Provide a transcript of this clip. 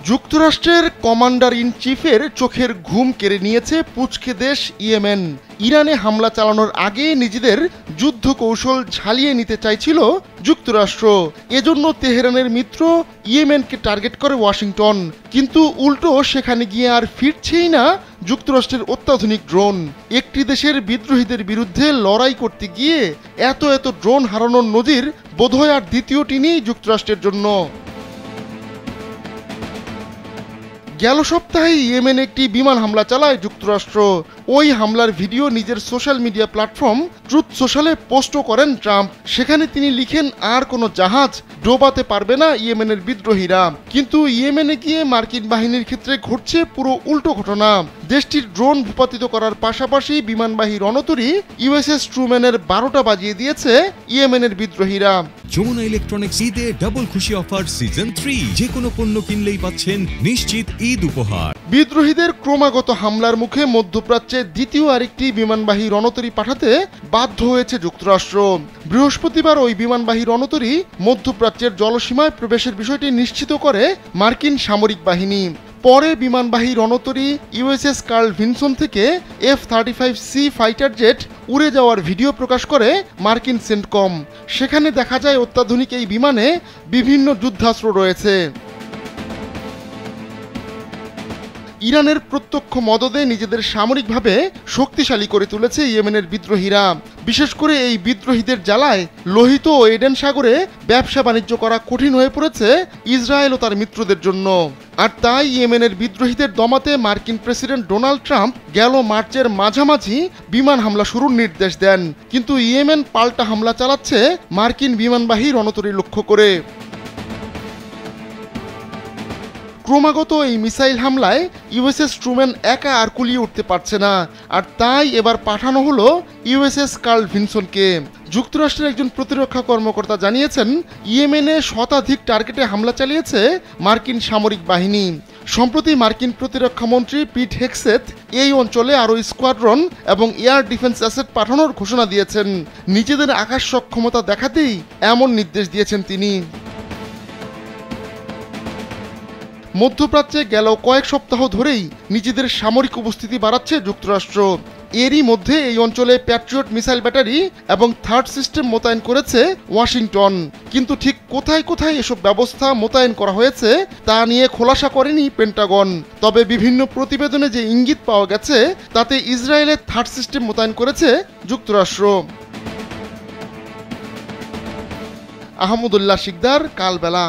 যুক্তরাষ্ট্রের commander in চিফের চোখের ঘুম কেড়ে নিয়েছে পুঁচকে দেশ ইয়েমেন। ইরানে হামলা চালানোর আগে নিজেদের যুদ্ধ কৌশল ঝালিয়ে নিতে চাইছিল যুক্তরাষ্ট্র। এজন্য তেহরানের মিত্র ইয়েমেনকে টার্গেট করে ওয়াশিংটন, কিন্তু উল্টো সেখানে গিয়ে আর ফিরছেই না যুক্তরাষ্ট্রের অত্যাধুনিক ড্রোন। একটি দেশের বিদ্রোহীদের বিরুদ্ধে লড়াই করতে গিয়ে এত ড্রোন হারানোর নজির বোধহয় আর দ্বিতীয়টি নেই যুক্তরাষ্ট্রের জন্য। গেল সপ্তাহে ইয়েমেনে একটি বিমান হামলা চালায় যুক্তরাষ্ট্র। ওই হামলার ভিডিও নিজের সোশ্যাল মিডিয়া প্ল্যাটফর্ম ট্রুথ সোশ্যালে পোস্টও করেন ট্রাম্প। সেখানে তিনি লিখেন, আর কোনো জাহাজ ডোবাতে পারবে না ইয়েমেনের বিদ্রোহীরা। কিন্তু ইয়েমেনে গিয়ে মার্কিন বাহিনীর ক্ষেত্রে ঘটছে পুরো উল্টো ঘটনা। দেশটির ড্রোন ভূপাতিত করার পাশাপাশি বিমানবাহী রণতরী ইউএসএস ট্রুম্যানের 12টা বাজিয়ে দিয়েছে ইয়েমেনের বিদ্রোহীরা। যমুনা ইলেকট্রনিক্স ঈদে ডাবল খুশি অফার সিজন 3, যে কোনো পণ্য কিনলেই পাচ্ছেন নিশ্চিত ঈদ উপহার। বিদ্রোহীদের ক্রমাগত হামলার মুখে মধ্যপ্রাচ্যে দ্বিতীয় আরেকটি বিমানবাহী রণতরী পাঠাতে বাধ্য হয়েছে যুক্তরাষ্ট্র। বৃহস্পতিবার ওই বিমানবাহী রণতরী মধ্যপ্রাচ্যের জলসীমায় প্রবেশের বিষয়টি নিশ্চিত করে মার্কিন সামরিক বাহিনী। পরে বিমানবাহী রণতরী ইউএসএস কার্ল ভিনসন থেকে F-35C ফাইটার জেট উড়ে যাওয়ার ভিডিও প্রকাশ করে মার্কিন সেন্টকম। সেখানে দেখা যায় অত্যাধুনিক এই বিমানে বিভিন্ন যুদ্ধাস্ত্র রয়েছে। ইরানের প্রত্যক্ষ মদদে নিজেদের সামরিকভাবে শক্তিশালী করে তুলেছে ইয়েমেনের বিদ্রোহীরা। বিশেষ করে এই বিদ্রোহীদের জ্বালায় লোহিত ও এডেন সাগরে ব্যবসা বাণিজ্য করা কঠিন হয়ে পড়েছে ইসরায়েল ও তার মিত্রদের জন্য। আর তাই ইয়েমেনের বিদ্রোহীদের দমাতে মার্কিন প্রেসিডেন্ট ডোনাল্ড ট্রাম্প গেল মার্চের মাঝামাঝি বিমান হামলা শুরুর নির্দেশ দেন। কিন্তু ইয়েমেন পাল্টা হামলা চালাচ্ছে মার্কিন বিমানবাহী রণতরী লক্ষ্য করে। ক্রমাগত এই মিসাইল হামলায় ইউএসএস ট্রুম্যান একা আর কুলিয়ে উঠতে পারছে না। আর তাই এবার পাঠানো হলো ইউএসএস কার্ল ভিনসনকে। যুক্তরাষ্ট্রের একজন প্রতিরক্ষা কর্মকর্তা জানিয়েছেন, ইয়েমেনে শতাধিক টার্গেটে হামলা চালিয়েছে মার্কিন সামরিক বাহিনী। সম্প্রতি মার্কিন প্রতিরক্ষা মন্ত্রী পিট হেগসেথ এই অঞ্চলে আরও স্কোয়াড্রন এবং এয়ার ডিফেন্স অ্যাসেট পাঠানোর ঘোষণা দিয়েছেন। নিজেদের আকাশ সক্ষমতা দেখাতেই এমন নির্দেশ দিয়েছেন তিনি। মধ্যপ্রাচ্যে গেল কয়েক সপ্তাহ ধরেই নিজেদের সামরিক উপস্থিতি বাড়াচ্ছে যুক্তরাষ্ট্র। এরই মধ্যে এই অঞ্চলে প্যাট্রিয়ট মিসাইল ব্যাটারি এবং থার্ড সিস্টেম মোতায়েন করেছে ওয়াশিংটন। কিন্তু ঠিক কোথায় কোথায় এসব ব্যবস্থা মোতায়েন করা হয়েছে তা নিয়ে খোলাসা করেনি পেন্টাগন। তবে বিভিন্ন প্রতিবেদনে যে ইঙ্গিত পাওয়া গেছে তাতে ইসরায়েলের থার্ড সিস্টেম মোতায়েন করেছে যুক্তরাষ্ট্র। আহমদুল্লাহ শিকদার, কালবেলা।